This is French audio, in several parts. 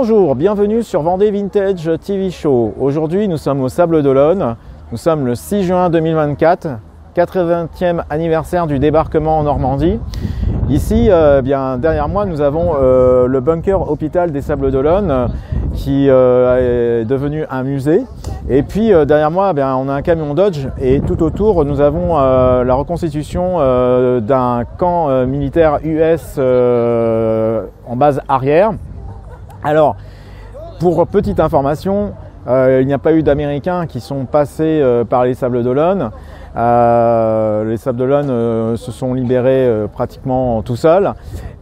Bonjour, bienvenue sur Vendée Vintage TV Show. Aujourd'hui, nous sommes au Sables d'Olonne. Nous sommes le 6 juin 2024, 80e anniversaire du débarquement en Normandie. Ici, bien derrière moi, nous avons le bunker hôpital des Sables d'Olonne qui est devenu un musée. Et puis derrière moi, on a un camion Dodge et tout autour, nous avons la reconstitution d'un camp militaire US en base arrière. Alors, pour petite information, il n'y a pas eu d'Américains qui sont passés par les Sables d'Olonne. Les Sables d'Olonne se sont libérés pratiquement tout seuls.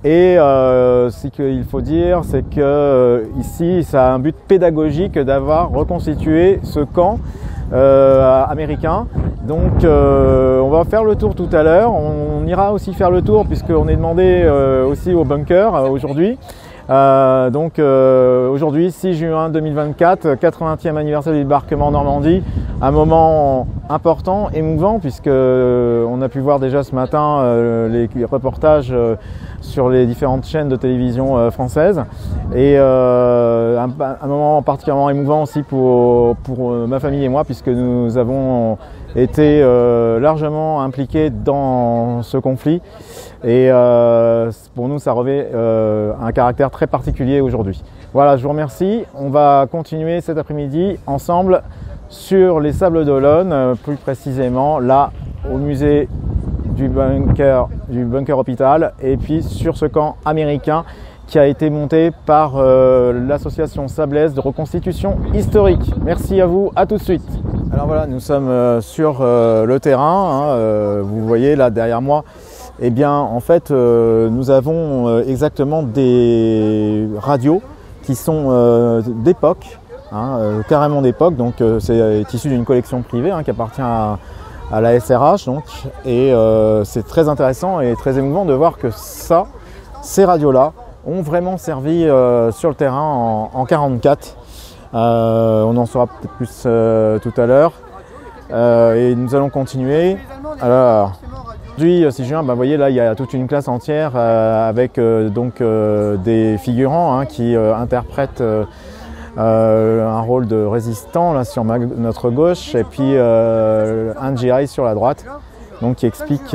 Et ce qu'il faut dire, c'est que ici, ça a un but pédagogique d'avoir reconstitué ce camp américain. Donc, on va faire le tour tout à l'heure. On ira aussi faire le tour puisqu'on est demandé aussi au bunker aujourd'hui. Aujourd'hui, 6 juin 2024, 80e anniversaire du débarquement en Normandie, un moment important, émouvant, puisque on a pu voir déjà ce matin les reportages sur les différentes chaînes de télévision françaises, et un moment particulièrement émouvant aussi pour ma famille et moi, puisque nous avons été largement impliqués dans ce conflit. Et pour nous, ça revêt un caractère très particulier aujourd'hui. Voilà, je vous remercie. On va continuer cet après-midi ensemble sur les Sables d'Olonne, plus précisément là au musée du bunker hôpital, et puis sur ce camp américain qui a été monté par l'association sablaise de reconstitution historique. Merci à vous, à tout de suite. Alors voilà, nous sommes sur le terrain, vous voyez là derrière moi. Eh bien, en fait, nous avons exactement des radios qui sont d'époque, carrément d'époque. Donc, c'est issu d'une collection privée qui appartient à la SRH. Donc, et c'est très intéressant et très émouvant de voir que ces radios-là ont vraiment servi sur le terrain en 1944. On en saura peut-être plus tout à l'heure. Et nous allons continuer. Alors, aujourd'hui, 6 juin, vous voyez là, il y a toute une classe entière avec des figurants qui interprètent un rôle de résistant là sur notre gauche, et puis un GI sur la droite, donc qui explique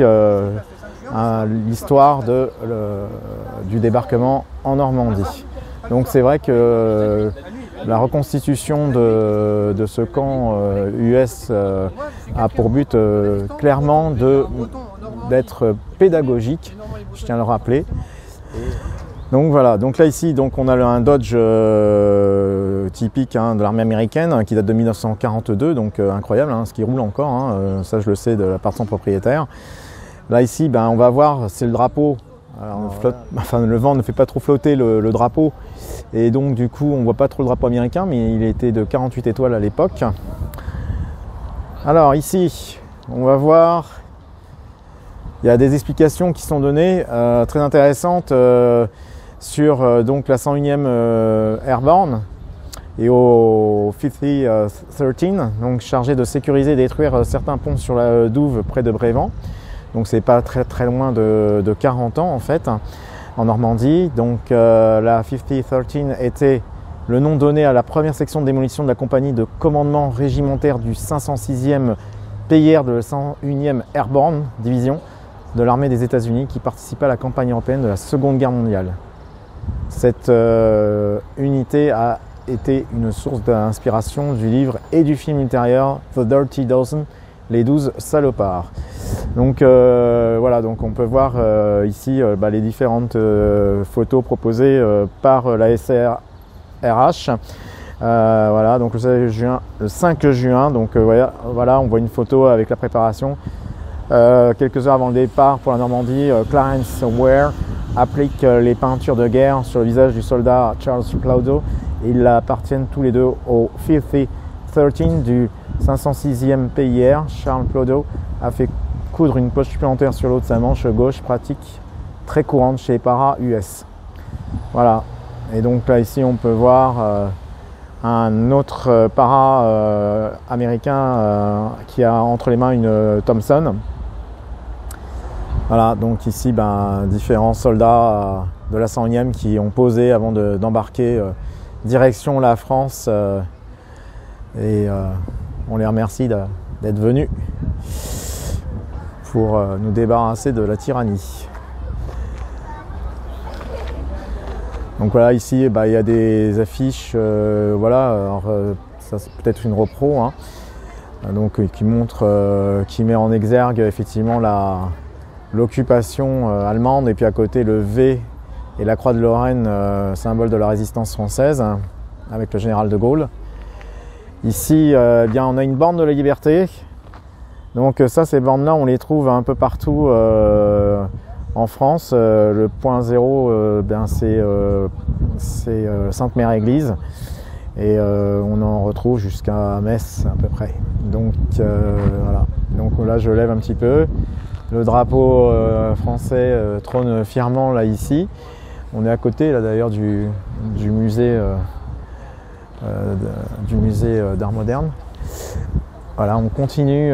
l'histoire du débarquement en Normandie. Donc c'est vrai que la reconstitution de ce camp US a pour but clairement d'être pédagogique, je tiens à le rappeler. Donc voilà, donc là ici on a un Dodge typique de l'armée américaine qui date de 1942, donc incroyable, ce qui roule encore, ça je le sais de la part de son propriétaire. Là ici on va voir, c'est le drapeau. Alors, le vent ne fait pas trop flotter le drapeau, et donc du coup on voit pas trop le drapeau américain, mais il était de 48 étoiles à l'époque. Alors ici on va voir, il y a des explications qui sont données très intéressantes sur la 101e Airborne et au 5013, donc chargé de sécuriser et détruire certains ponts sur la Douve près de Brévent. Donc c'est pas très loin de 40 ans en fait, en Normandie. Donc la 5013 était le nom donné à la première section de démolition de la compagnie de commandement régimentaire du 506e PIR de la 101e Airborne Division de l'armée des États-Unis qui participait à la campagne européenne de la Seconde Guerre mondiale. Cette unité a été une source d'inspiration du livre et du film ultérieur The Dirty Dozen, les 12 salopards. Donc voilà, donc on peut voir ici les différentes photos proposées par la SRH. Voilà, donc le 5 juin, donc voilà, on voit une photo avec la préparation. Quelques heures avant le départ pour la Normandie, Clarence Ware applique les peintures de guerre sur le visage du soldat Charles Plowdow. Ils appartiennent tous les deux au 5013 du 506e PIR. Charles Plowdow a fait coudre une poche supplémentaire sur l'eau de sa manche gauche, pratique très courante chez les paras US. Voilà, et donc là ici on peut voir un autre para américain qui a entre les mains une Thompson. Voilà, donc ici différents soldats de la 101e qui ont posé avant d'embarquer direction la France et on les remercie d'être venus pour nous débarrasser de la tyrannie. Donc voilà, ici il y a des affiches, voilà, alors, ça c'est peut-être une repro, hein, donc qui montre, qui met en exergue effectivement l'occupation allemande, et puis à côté le V et la croix de Lorraine, symbole de la résistance française, hein, avec le général de Gaulle. Ici, bien, on a une borne de la liberté. Donc ça, ces bornes-là, on les trouve un peu partout en France. Le point zéro, c'est Sainte-Mère-Église. Et on en retrouve jusqu'à Metz à peu près. Donc voilà. Donc là, je lève un petit peu. Le drapeau français trône fièrement là ici. On est à côté là d'ailleurs du musée d'art moderne. Voilà, on continue.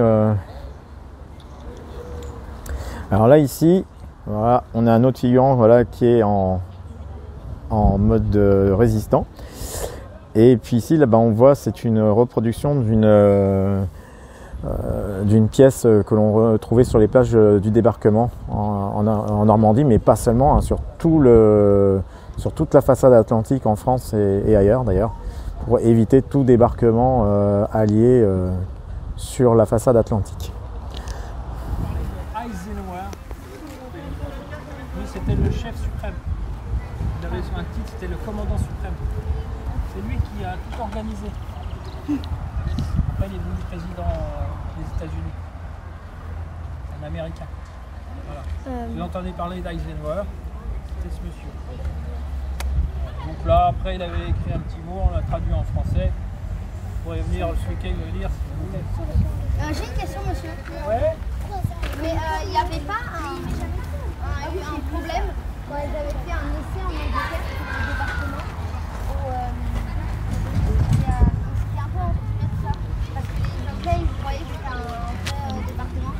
Alors là ici, voilà, on a un autre figurant, voilà, qui est en mode résistant. Et puis ici, là, on voit, c'est une reproduction d'une pièce que l'on retrouvait sur les plages du débarquement en Normandie, mais pas seulement, hein, sur toute la façade atlantique en France et ailleurs d'ailleurs, pour éviter tout débarquement allié sur la façade atlantique. Eisenhower, lui c'était le chef suprême. Il avait un titre, c'était le commandant suprême. C'est lui qui a tout organisé. Après, il est devenu président des États-Unis, un Américain. Voilà. Vous entendez parler d'Eisenhower, c'était ce monsieur. Donc là, après, il avait écrit un petit mot, on l'a traduit en français. Vous pourrez venir ce week-end le lire si vous voulez. J'ai une question, monsieur. Ouais. Mais il n'y avait pas un problème quand ils avaient fait un essai en Angleterre sur le débarquement où c'était un peu anticipé tout ça. Parce que les Anglais, ils croyaient que c'était un vrai débarquement.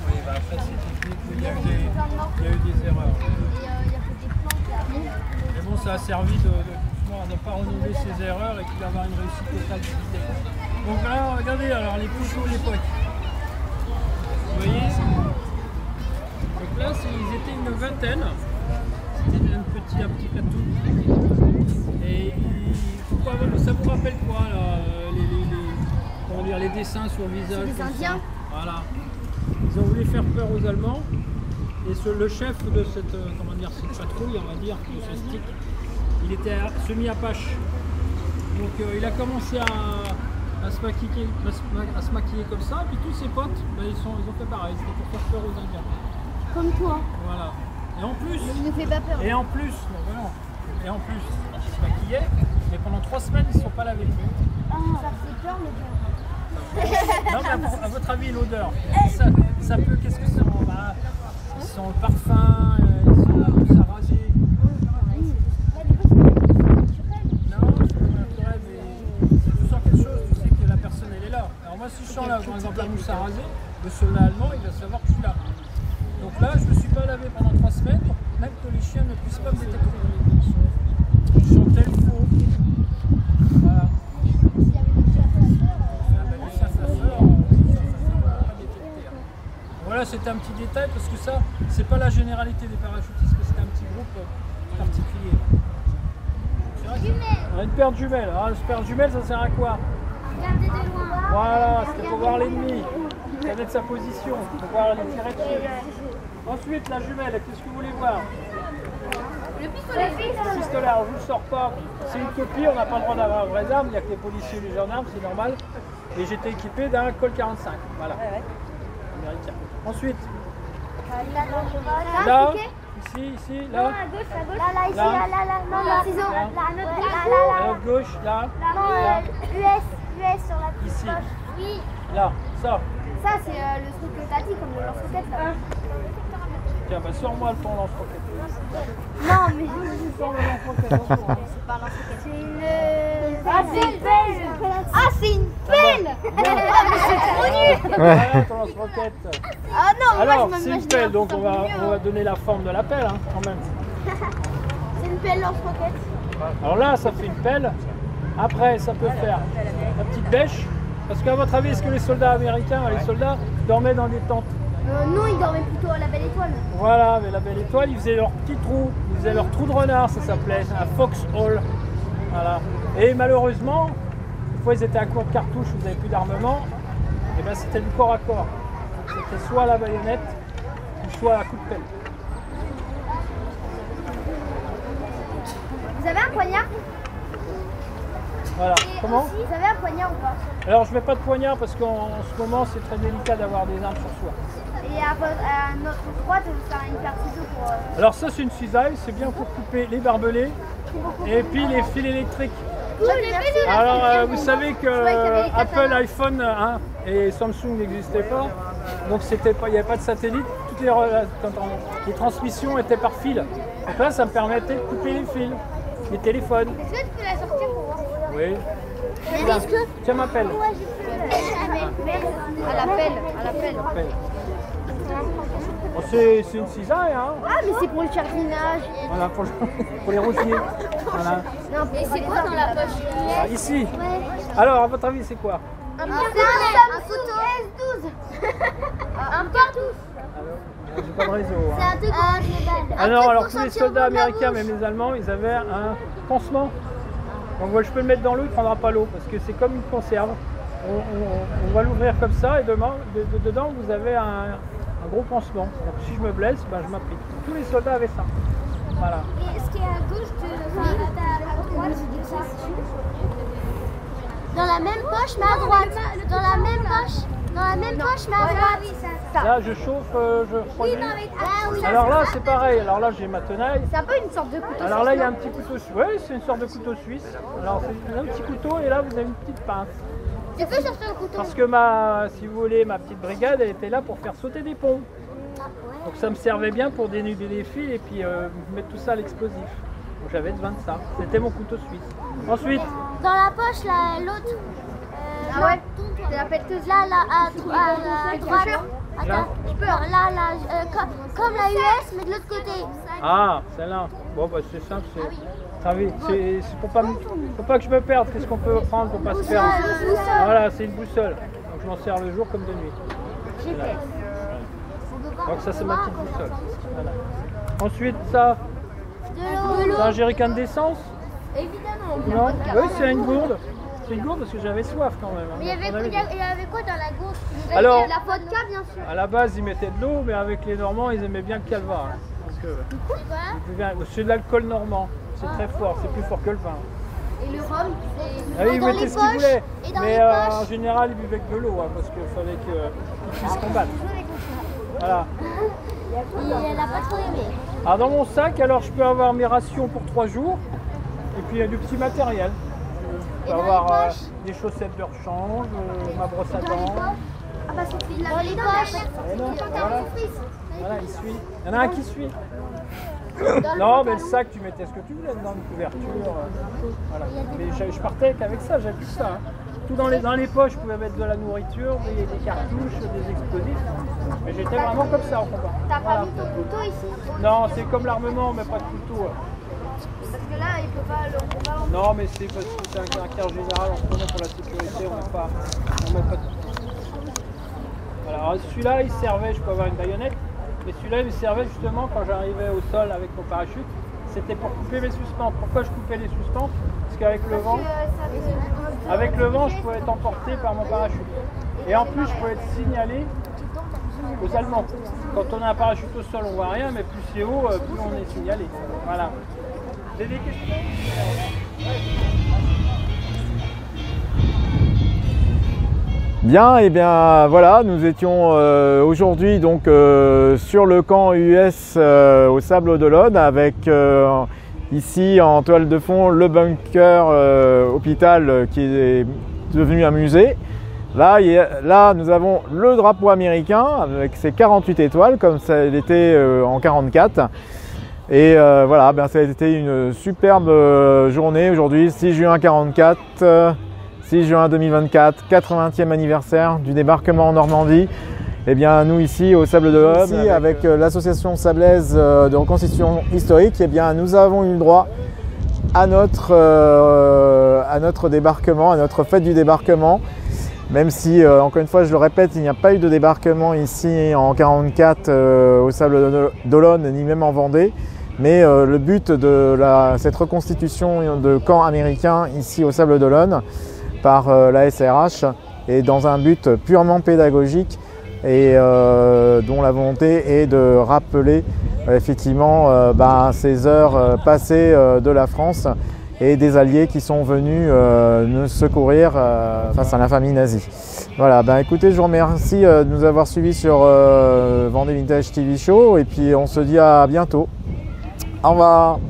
Oui, après, c'est technique, il y a eu des erreurs. Et il y a fait des plans qui arrivent. Mais bon, ça a servi de ne pas renouveler ses erreurs et puis d'avoir une réussite totale du système. Donc là, regardez, alors les plus chauds, les potes. Vous voyez? Donc là, ils étaient une vingtaine. C'était un petit plateau. Et ça vous rappelle quoi, là, les dessins sur le visage? C'est des Indiens. Voilà. Ils ont voulu faire peur aux Allemands. Et le chef de cette patrouille, on va dire, de ce stick, il était semi-apache. Donc il a commencé à se maquiller comme ça, et puis tous ses potes, ils ont fait pareil, c'était pour faire peur aux Indiens. Comme toi. Voilà. Et en plus, Il ne fait pas peur. il se maquillait, mais pendant 3 semaines, ils ne se sont pas lavés. Ah, ça fait peur, mais bien. Non, mais à votre avis, l'odeur, ça peut, qu'est-ce que c'est? Ils sont le parfum, ils sont là pour s'arraser. Non, c'est pas naturel, mais si tu sens quelque chose, tu sais que la personne elle est là. Alors moi, si je sens là, par exemple, la mousse à raser, le soldat allemand, il va savoir que je suis là. Donc là, je ne me suis pas lavé pendant 3 semaines, même que les chiens ne puissent pas me détecter. Ils sont tels faux. Voilà. Voilà, c'était un petit détail parce que ça, c'est pas la généralité des parachutistes, mais c'était un petit groupe particulier. Une paire de jumelles. Alors, une paire de jumelles, ça sert à quoi? Regardez de loin. Voilà, c'était pour voir l'ennemi, connaître sa position, pour pouvoir les tirer dessus. Ensuite, la jumelle, qu'est-ce que vous voulez voir? Le pistolet. Le pistolet, alors je ne vous le sors pas, c'est une copie, on n'a pas le droit d'avoir une vraie arme, il n'y a que les policiers et les gendarmes, c'est normal. Et j'étais équipé d'un Colt 45, voilà, américain. Ensuite, là, ici, là. À gauche. Là, ici, là. Non, le ciseau. Là, À notre gauche, là. Non, US sur la petite Ici. poche. Oui. Là, ça. Ça, c'est le truc que t'as dit, comme le lance-roquette, là. Tiens, bah sors-moi le ton lance-roquette. Non, mais Sors le lance-roquette. c'est pas un lance-roquette. C'est une... Ah, c'est une pelle. Ah, c'est une pelle. Ah, mais c'est trop nul. Voilà ton lance-roquette. Ah non, Alors, moi, je c'est une m'imagine pelle, un donc truc on un peu va mieux, donner la forme de la pelle, hein, quand même. C'est une pelle lance-roquette. Alors là, ça fait une pelle. Après, ça peut faire la petite bêche. Parce qu'à votre avis, est-ce que les soldats américains, les soldats, dormaient dans des tentes? Non, ils dormaient plutôt à la Belle Étoile. Voilà, mais la Belle Étoile, ils faisaient leur petit trou. Ils faisaient leur trou de renard, ça s'appelait. Un foxhole. Voilà. Et malheureusement, une fois ils étaient à court de cartouches, vous n'avez plus d'armement, et ben c'était du corps à corps. C'était soit à la baïonnette, ou soit à coup de pelle. Vous avez un poignard? Voilà. Comment? Vous avez un poignard ou pas? Alors je mets pas de poignard parce qu'en ce moment c'est très délicat d'avoir des armes sur soi. Et à notre droite, vous avez une paire de ciseaux pour... Alors ça c'est une cisaille, c'est bien pour couper les barbelés et puis les fils électriques. Alors vous savez que Apple, iPhone et Samsung n'existaient pas, donc il n'y avait pas de satellite, toutes les transmissions étaient par fil. Donc là ça me permettait de couper les fils, les téléphones. Est-ce que tu peux la sortir pour voir? Oui. Est-ce que... Tiens ma pelle. À la pelle. Bon, c'est une cisaille, hein. Ah, mais c'est pour le jardinage. Voilà, pour les rosiers. Voilà. Non, mais c'est quoi dans la poche? Ah, ici. Alors, à votre avis, c'est quoi? Un couteau S12. Un cartouche. J'ai pas de réseau. C'est un truc. Alors tous les soldats américains, même les Allemands, ils avaient un pansement. Donc moi, je peux le mettre dans l'eau, il ne prendra pas l'eau parce que c'est comme une conserve. On va l'ouvrir comme ça et dedans vous avez un gros pansement. Donc si je me blesse, ben, je m'applique. Tous les soldats avaient ça. Voilà. Et ce qui est à gauche de à droite, c'est ça. Dans la même poche mais à droite. Dans la même poche mais à droite. Là je chauffe, je refroidis. Alors là c'est pareil, alors là j'ai ma tenaille. C'est un peu une sorte de couteau. Alors là il y a un petit couteau suisse. Oui, c'est une sorte de couteau suisse. Alors c'est un petit couteau et là vous avez une petite pince. Tu peux chercher un couteau? Parce que si vous voulez, ma petite brigade elle était là pour faire sauter des ponts. Donc ça me servait bien pour dénuder les fils et puis mettre tout ça à l'explosif. Donc j'avais besoin de ça. C'était mon couteau suisse. Ensuite. Dans la poche, l'autre. Ah ouais? C'est la pelleteuse. Là, à droite. Là. Je peux. Là, comme la US, mais de l'autre côté. Ah, celle-là. Bon, bah c'est simple. C'est pour pas que je me perde. Qu'est-ce qu'on peut prendre pour pas se perdre? Voilà, c'est une boussole. Donc je m'en sers le jour comme de nuit. Voilà. Donc ça c'est ma petite boussole. Voilà. Ensuite ça, c'est un jerrycan d'essence. Évidemment. Non, oui c'est une gourde. C'est une gourde parce que j'avais soif quand même. Mais il y avait quoi dans la gourde? Alors, la vodka bien sûr. À la base ils mettaient de l'eau, mais avec les Normands ils aimaient bien le calva. C'est de l'alcool normand. C'est très fort, c'est plus fort que le vin. Et le rhum, ils mettaient ce qu'ils voulaient. Mais en général ils buvaient que de l'eau parce qu'il fallait qu'ils puissent combattre. Voilà. Elle n'a pas trop aimé. Alors dans mon sac, alors je peux avoir mes rations pour 3 jours et puis du petit matériel. Je peux avoir des chaussettes de rechange, ma brosse à dents. Ah bah c'est dans les poches. Voilà, il suit. Il y en a un qui suit. Non, mais le sac, tu mettais ce que tu voulais dans une couverture. Voilà. Mais je partais qu'avec ça, j'avais tout ça. Tout dans les poches, je pouvais mettre de la nourriture, des cartouches, des explosifs. Mais j'étais vraiment comme ça en combat. T'as pas mis ton couteau ici? Non, c'est comme l'armement, mais pas de couteau. Parce que là, il peut pas le combat. Non, mais c'est parce que c'est un caractère général, en ce moment pour la sécurité, on met pas de couteau. Voilà, alors celui-là, il servait, je peux avoir une baïonnette, mais celui-là, il me servait justement quand j'arrivais au sol avec mon parachute. C'était pour couper mes suspentes. Pourquoi je coupais les suspentes? Parce qu'avec le vent, je pouvais être emporté par mon parachute. Et en plus, je pouvais être signalé aux Allemands. Quand on a un parachute au sol, on voit rien, mais plus c'est haut, plus on est signalé. Voilà. Vous avez des questions? Bien, et bien voilà, nous étions aujourd'hui donc sur le camp US au Sables d'Olonne avec ici en toile de fond le bunker hôpital qui est devenu un musée. Là, nous avons le drapeau américain avec ses 48 étoiles comme ça l'était en 44. Et voilà, ben, ça a été une superbe journée aujourd'hui, 6 juin 44. 6 juin 2024, 80e anniversaire du débarquement en Normandie. Et bien nous ici au Sables d'Olonne, avec l'association sablaise de reconstitution historique, et bien nous avons eu le droit à notre débarquement, à notre fête du débarquement. Même si, encore une fois, je le répète, il n'y a pas eu de débarquement ici en 1944 au Sables d'Olonne, ni même en Vendée. Mais le but de cette reconstitution de camps américains ici au Sables d'Olonne par la SRH est dans un but purement pédagogique et dont la volonté est de rappeler effectivement ces heures passées de la France et des alliés qui sont venus nous secourir face à l'infamie nazie. Voilà, écoutez, je vous remercie de nous avoir suivis sur Vendée Vintage TV Show et puis on se dit à bientôt. Au revoir.